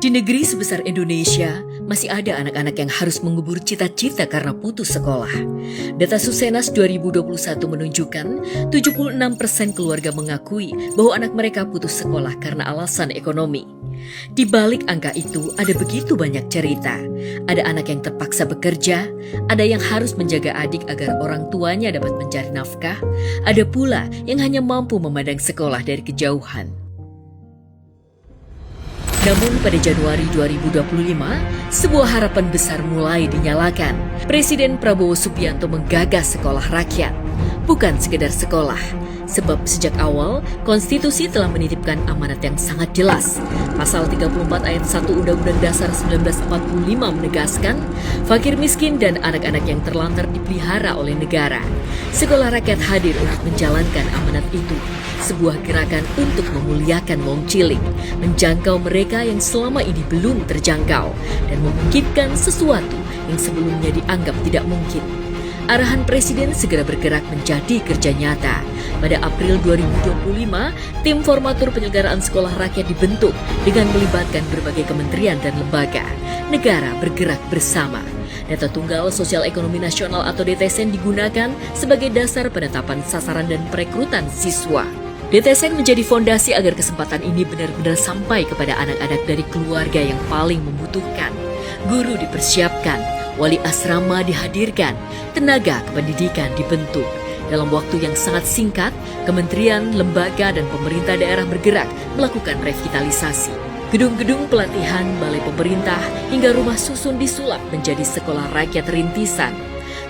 Di negeri sebesar Indonesia, masih ada anak-anak yang harus mengubur cita-cita karena putus sekolah. Data Susenas 2021 menunjukkan 76% keluarga mengakui bahwa anak mereka putus sekolah karena alasan ekonomi. Di balik angka itu ada begitu banyak cerita. Ada anak yang terpaksa bekerja, ada yang harus menjaga adik agar orang tuanya dapat mencari nafkah, ada pula yang hanya mampu memandang sekolah dari kejauhan. Namun pada Januari 2025, sebuah harapan besar mulai dinyalakan. Presiden Prabowo Subianto menggagas sekolah rakyat. Bukan sekedar sekolah, sebab sejak awal konstitusi telah menitipkan amanat yang sangat jelas. Pasal 34 ayat 1 Undang-Undang Dasar 1945 menegaskan, fakir miskin dan anak-anak yang terlantar dipelihara oleh negara. Sekolah rakyat hadir untuk menjalankan amanat itu. Sebuah gerakan untuk memuliakan wong cilik, menjangkau mereka yang selama ini belum terjangkau, dan memungkinkan sesuatu yang sebelumnya dianggap tidak mungkin. Arahan Presiden segera bergerak menjadi kerja nyata. Pada April 2025, tim formatur penyelenggaraan sekolah rakyat dibentuk dengan melibatkan berbagai kementerian dan lembaga. Negara bergerak bersama. Data Tunggal Sosial Ekonomi Nasional atau DTSN digunakan sebagai dasar penetapan sasaran dan perekrutan siswa. DTSN menjadi fondasi agar kesempatan ini benar-benar sampai kepada anak-anak dari keluarga yang paling membutuhkan. Guru dipersiapkan, wali asrama dihadirkan, tenaga kependidikan dibentuk. Dalam waktu yang sangat singkat, kementerian, lembaga, dan pemerintah daerah bergerak melakukan revitalisasi. Gedung-gedung pelatihan, balai pemerintah, hingga rumah susun disulap menjadi sekolah rakyat rintisan.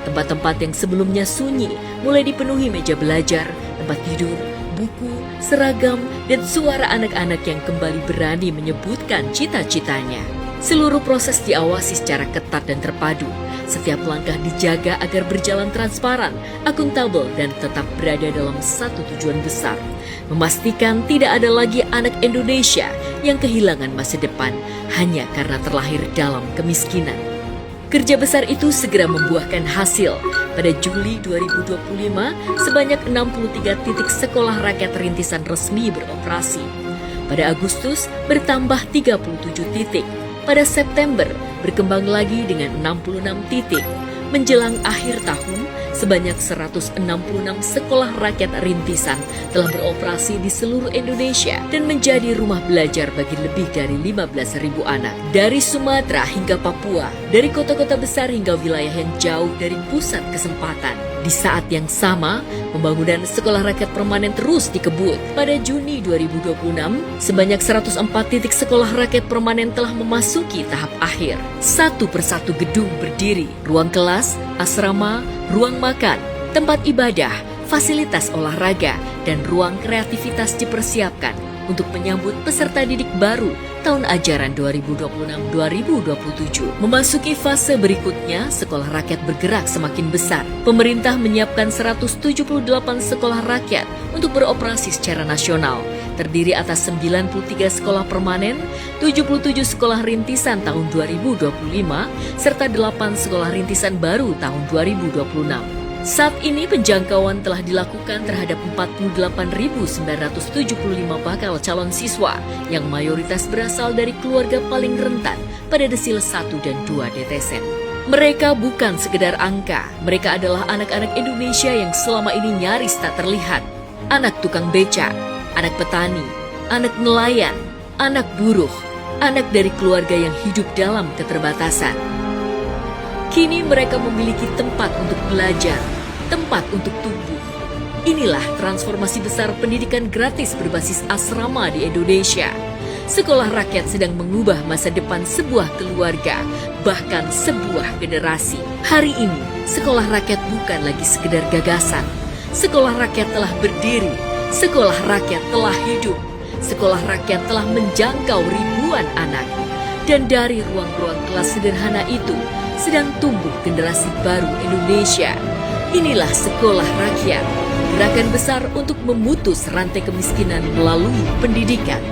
Tempat-tempat yang sebelumnya sunyi mulai dipenuhi meja belajar, tempat tidur, buku, seragam, dan suara anak-anak yang kembali berani menyebutkan cita-citanya. Seluruh proses diawasi secara ketat dan terpadu. Setiap langkah dijaga agar berjalan transparan, akuntabel, dan tetap berada dalam satu tujuan besar. Memastikan tidak ada lagi anak Indonesia yang kehilangan masa depan hanya karena terlahir dalam kemiskinan. Kerja besar itu segera membuahkan hasil. Pada Juli 2025, sebanyak 63 titik sekolah rakyat rintisan resmi beroperasi. Pada Agustus, bertambah 37 titik. Pada September, berkembang lagi dengan 66 titik. Menjelang akhir tahun, sebanyak 166 sekolah rakyat rintisan telah beroperasi di seluruh Indonesia dan menjadi rumah belajar bagi lebih dari 15.000 anak. Dari Sumatera hingga Papua, dari kota-kota besar hingga wilayah yang jauh dari pusat kesempatan. Di saat yang sama, pembangunan sekolah rakyat permanen terus dikebut. Pada Juni 2026, sebanyak 104 titik sekolah rakyat permanen telah memasuki tahap akhir. Satu persatu gedung berdiri, ruang kelas, asrama, ruang makan, tempat ibadah, fasilitas olahraga, dan ruang kreativitas dipersiapkan untuk menyambut peserta didik baru tahun ajaran 2026-2027. Memasuki fase berikutnya, sekolah rakyat bergerak semakin besar. Pemerintah menyiapkan 178 sekolah rakyat untuk beroperasi secara nasional, terdiri atas 93 sekolah permanen, 77 sekolah rintisan tahun 2025, serta 8 sekolah rintisan baru tahun 2026. Saat ini penjangkauan telah dilakukan terhadap 48.975 bakal calon siswa yang mayoritas berasal dari keluarga paling rentan pada desil 1 dan 2 DTSN. Mereka bukan sekedar angka, mereka adalah anak-anak Indonesia yang selama ini nyaris tak terlihat. Anak tukang becak, anak petani, anak nelayan, anak buruh, anak dari keluarga yang hidup dalam keterbatasan. Kini mereka memiliki tempat untuk belajar, tempat untuk tumbuh. Inilah transformasi besar pendidikan gratis berbasis asrama di Indonesia. Sekolah rakyat sedang mengubah masa depan sebuah keluarga, bahkan sebuah generasi. Hari ini, sekolah rakyat bukan lagi sekedar gagasan. Sekolah rakyat telah berdiri, sekolah rakyat telah hidup, sekolah rakyat telah menjangkau ribuan anak. Dan dari ruang-ruang kelas sederhana itu, sedang tumbuh generasi baru Indonesia. Inilah sekolah rakyat, gerakan besar untuk memutus rantai kemiskinan melalui pendidikan.